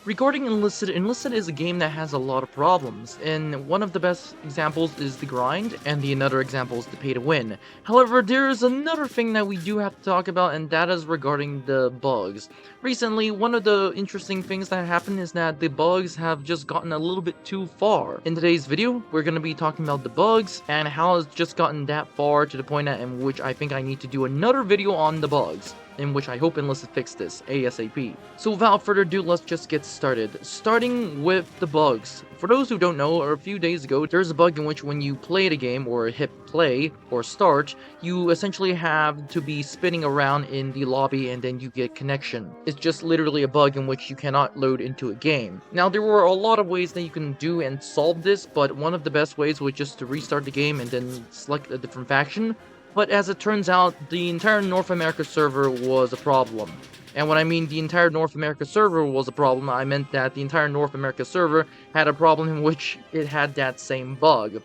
Regarding Enlisted, Enlisted is a game that has a lot of problems, and one of the best examples is the grind, and the another example is the pay to win. However, there is another thing that we do have to talk about, and that is regarding the bugs. Recently, one of the interesting things that happened is that the bugs have just gotten a little bit too far. In today's video, we're going to be talking about the bugs, and how it's just gotten that far to the point that in which I think I need to do another video on the bugs, in which I hope Enlisted fix this ASAP. So without further ado, let's just get started. Starting with the bugs. For those who don't know, a few days ago, there's a bug in which when you play the game, or hit play, or start, you essentially have to be spinning around in the lobby and then you get connection. It's just literally a bug in which you cannot load into a game. Now, there were a lot of ways that you can do and solve this, but one of the best ways was just to restart the game and then select a different faction. But as it turns out, the entire North America server was a problem. And when I mean the entire North America server was a problem, I meant that the entire North America server had a problem in which it had that same bug.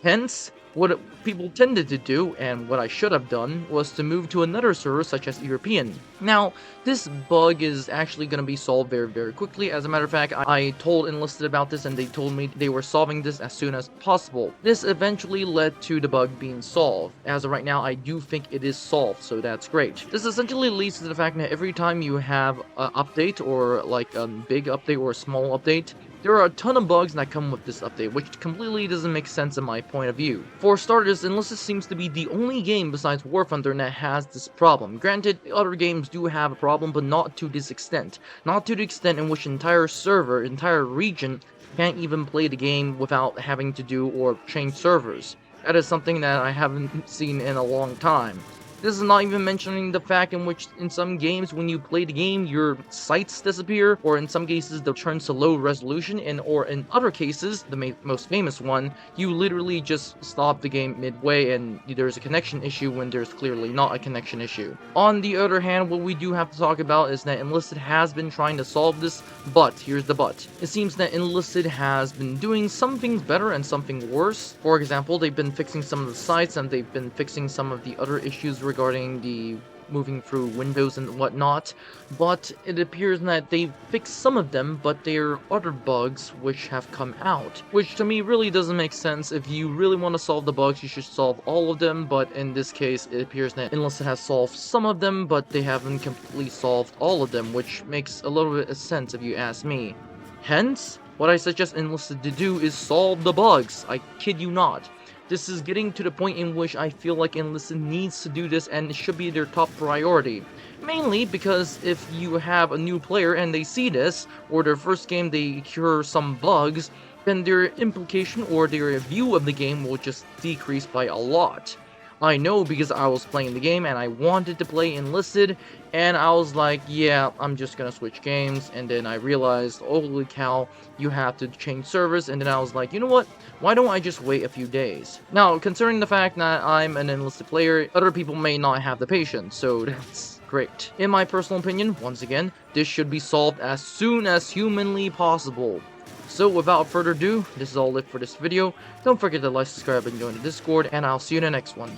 Hence, what people tended to do, and what I should have done, was to move to another server such as European. Now, this bug is actually going to be solved very, very quickly. As a matter of fact, I told Enlisted about this and they told me they were solving this as soon as possible. This eventually led to the bug being solved. As of right now, I do think it is solved, so that's great. This essentially leads to the fact that every time you have an update, or like a big update or a small update, there are a ton of bugs that come with this update, which completely doesn't make sense in my point of view. For starters, Enlisted seems to be the only game besides War Thunder that has this problem. Granted, other games do have a problem, but not to this extent. Not to the extent in which entire server, entire region, can't even play the game without having to do or change servers. That is something that I haven't seen in a long time. This is not even mentioning the fact in which in some games when you play the game your sights disappear, or in some cases they'll turn to low resolution, or in other cases, the most famous one, you literally just stop the game midway and there's a connection issue when there's clearly not a connection issue. On the other hand, what we do have to talk about is that Enlisted has been trying to solve this, but here's the but. It seems that Enlisted has been doing some things better and something worse. For example, they've been fixing some of the sites and they've been fixing some of the other issues regarding the moving through windows and whatnot, but it appears that they fixed some of them, but there are other bugs which have come out, which to me really doesn't make sense. If you really want to solve the bugs, you should solve all of them, but in this case, it appears that Enlisted has solved some of them, but they haven't completely solved all of them, which makes a little bit of sense if you ask me. Hence, what I suggest Enlisted to do is solve the bugs. I kid you not. This is getting to the point in which I feel like Enlisted needs to do this and it should be their top priority. Mainly because if you have a new player and they see this, or their first game they cure some bugs, then their implication or their view of the game will just decrease by a lot. I know because I was playing the game and I wanted to play Enlisted, and I was like, yeah, I'm just gonna switch games, and then I realized, holy cow, you have to change servers, and then I was like, you know what, why don't I just wait a few days? Now, considering the fact that I'm an Enlisted player, other people may not have the patience, so that's great. In my personal opinion, once again, this should be solved as soon as humanly possible. So without further ado, this is all it for this video. Don't forget to like, subscribe, and join the Discord, and I'll see you in the next one.